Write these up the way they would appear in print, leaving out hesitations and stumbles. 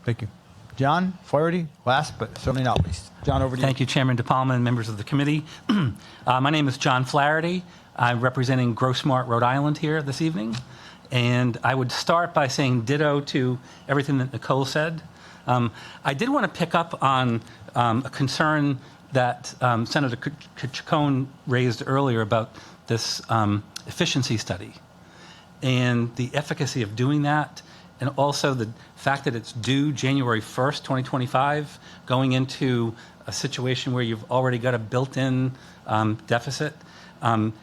Thank you. John Flaherty, last but certainly not least. John, over to you. Thank you, Chairman DePalma and members of the committee. My name is John Flaherty. I'm representing GrowSmart Rhode Island here this evening. And I would start by saying ditto to everything that Nicole said. I did want to pick up on a concern that Senator Chacon raised earlier about this efficiency study and the efficacy of doing that, and also the fact that it's due January 1st, 2025, going into a situation where you've already got a built-in deficit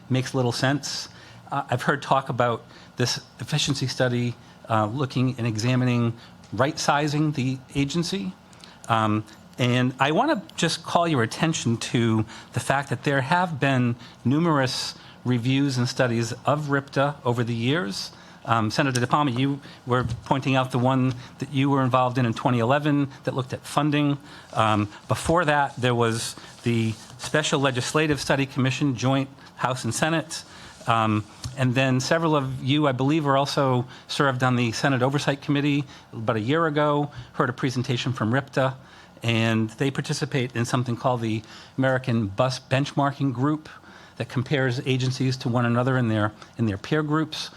makes little sense. I've heard talk about this efficiency study looking and examining right-sizing the agency. And I want to just call your attention to the fact that there have been numerous reviews and studies of RIPTA over the years. Senator DePalma, you were pointing out the one that you were involved in 2011 that looked at funding. Before that, there was the Special Legislative Study Commission, joint House and Senate. And then several of you, I believe, were also served on the Senate Oversight Committee about a year ago, heard a presentation from RIPTA, and they participate in something called the American Bus Benchmarking Group that compares agencies to one another in their peer groups.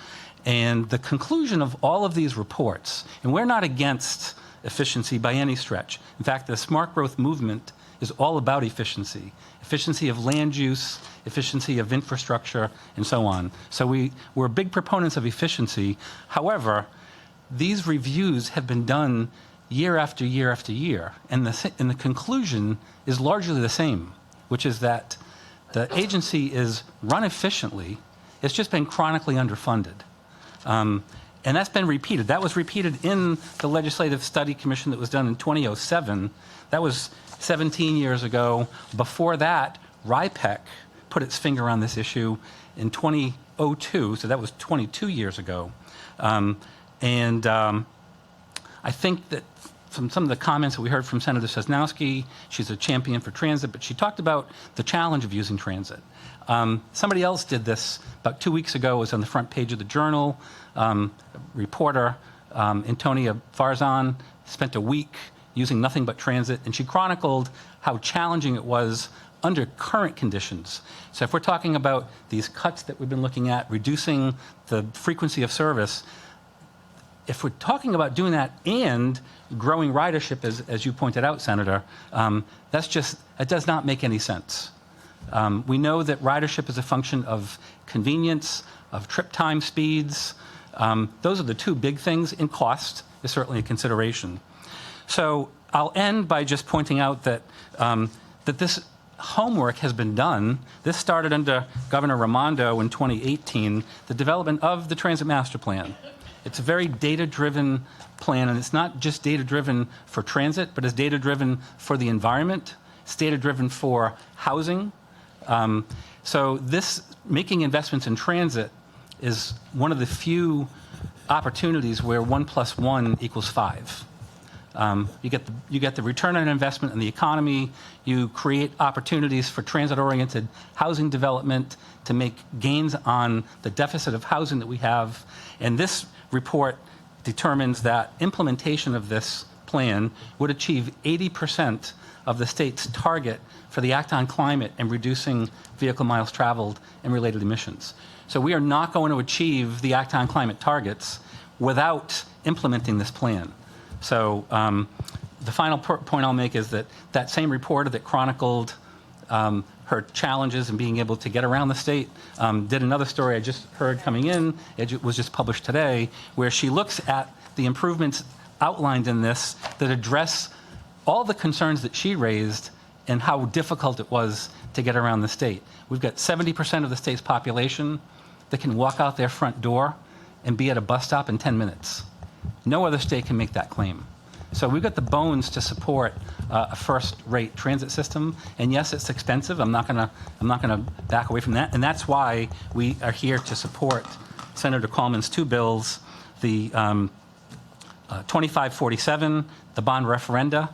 And the conclusion of all of these reports, and we're not against efficiency by any stretch. In fact, the smart growth movement is all about efficiency, efficiency of land use, efficiency of infrastructure, and so on. So we're big proponents of efficiency. However, these reviews have been done year after year after year, and the conclusion is largely the same, which is that the agency is run efficiently. It's just been chronically underfunded. And that's been repeated. That was repeated in the Legislative Study Commission that was done in 2007. That was 17 years ago. Before that, RIPEC put its finger on this issue in 2002, so that was 22 years ago. I think that from some of the comments that we heard from Senator Sosnowski, she's a champion for transit, but she talked about the challenge of using transit. Somebody else did this about 2 weeks ago. It was on the front page of the Journal. Reporter Antonia Farzan spent a week using nothing but transit, and she chronicled how challenging it was under current conditions. So if we're talking about these cuts that we've been looking at, reducing the frequency of service, if we're talking about doing that and growing ridership, as you pointed out, Senator, that does not make any sense. We know that ridership is a function of convenience, of trip time speeds. Those are the two big things, and cost is certainly a consideration. So I'll end by just pointing out that, that this homework has been done. This started under Governor Raimondo in 2018, the development of the Transit Master Plan. It's a very data-driven plan, and it's not just data-driven for transit, but it's data-driven for the environment. It's data-driven for housing. So this making investments in transit is one of the few opportunities where 1 + 1 = 5. You get the return on investment in the economy. You create opportunities for transit-oriented housing development to make gains on the deficit of housing that we have. And this report determines that implementation of this plan would achieve 80% of the state's target for the Act on Climate and reducing vehicle miles traveled and related emissions. So we are not going to achieve the Act on Climate targets without implementing this plan. So the final point I'll make is that that same reporter that chronicled her challenges in being able to get around the state did another story I just heard coming in. It was just published today, where she looks at the improvements outlined in this that address all the concerns that she raised and how difficult it was to get around the state. We've got 70% of the state's population that can walk out their front door and be at a bus stop in 10 minutes. No other state can make that claim. So we've got the bones to support a first-rate transit system. And yes, it's expensive. I'm not gonna back away from that. And that's why we are here to support Senator Coleman's two bills, the 2547, the bond referenda,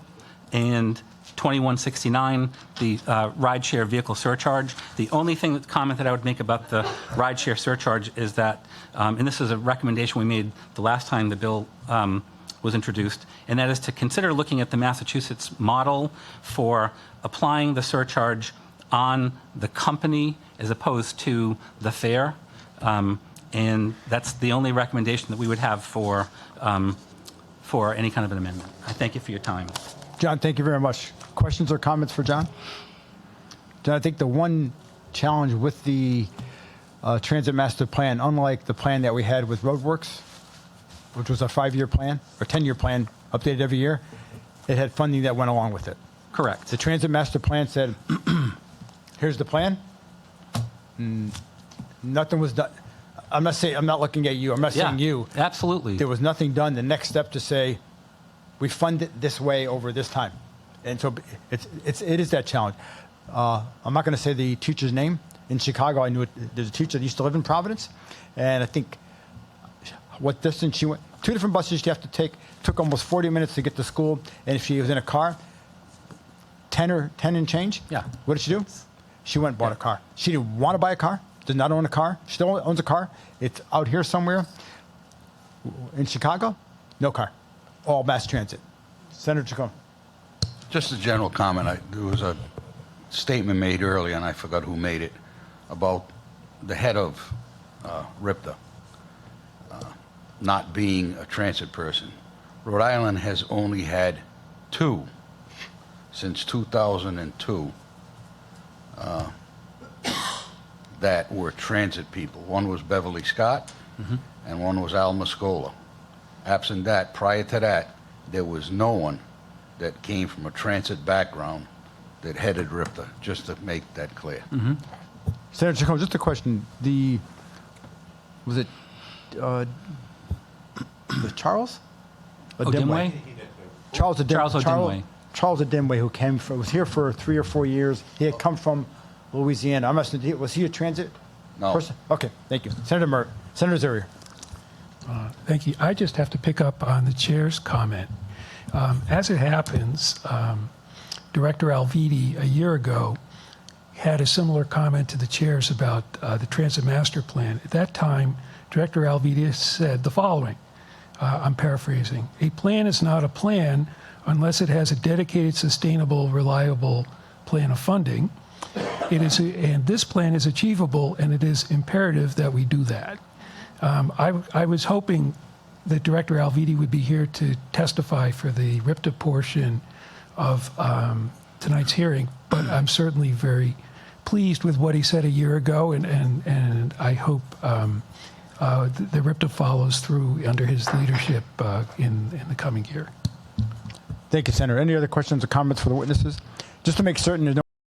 and 2169, the rideshare vehicle surcharge. The only comment that I would make about the rideshare surcharge is that, and this is a recommendation we made the last time the bill was introduced, and that is to consider looking at the Massachusetts model for applying the surcharge on the company as opposed to the fare. And that's the only recommendation that we would have for any kind of an amendment. I thank you for your time. John, thank you very much. Questions or comments for John? John, I think the one challenge with the transit master plan, unlike the plan that we had with Roadworks, which was a 5-year plan or 10-year plan, updated every year, it had funding that went along with it. Correct. The transit master plan said, here's the plan. Nothing was done. I'm not looking at you. I'm not saying you. Absolutely. There was nothing done. The next step to say, we fund it this way over this time. And so it is that challenge. I'm not going to say the teacher's name. In Chicago, I knew there's a teacher that used to live in Providence. And I think what distance she went, 2 different buses she have to take, took almost 40 minutes to get to school. And if she was in a car, 10 and change. Yeah. What did she do? She went and bought a car. She didn't want to buy a car, did not own a car. She still owns a car. It's out here somewhere. In Chicago, no car. All mass transit. Senator Chacon. Just a general comment. There was a statement made earlier, and I forgot who made it, about the head of RIPTA not being a transit person. Rhode Island has only had 2 since 2002 that were transit people. One was Beverly Scott, and one was Al Mascola. Absent that, prior to that, there was no one that came from a transit background that headed RIPTA, just to make that clear. Senator Chacon, just a question. Was it Charles? Odimwe? Charles Odimwe. Charles Odimwe, who was here for 3 or 4 years. He had come from Louisiana. Was he a transit No. person? Okay, thank you. Senator Zurier. Thank you. I just have to pick up on the chair's comment. As it happens, Director Alviti, a year ago, had a similar comment to the chairs about the Transit Master Plan. At that time, Director Alviti said the following, I'm paraphrasing, "A plan is not a plan unless it has a dedicated, sustainable, reliable plan of funding. And this plan is achievable, and it is imperative that we do that." I was hoping that Director Alviti would be here to testify for the RIPTA portion of tonight's hearing, but I'm certainly very pleased with what he said a year ago, and I hope the RIPTA follows through under his leadership in the coming year. Thank you, Senator. Any other questions or comments for the witnesses? Just to make certain there's no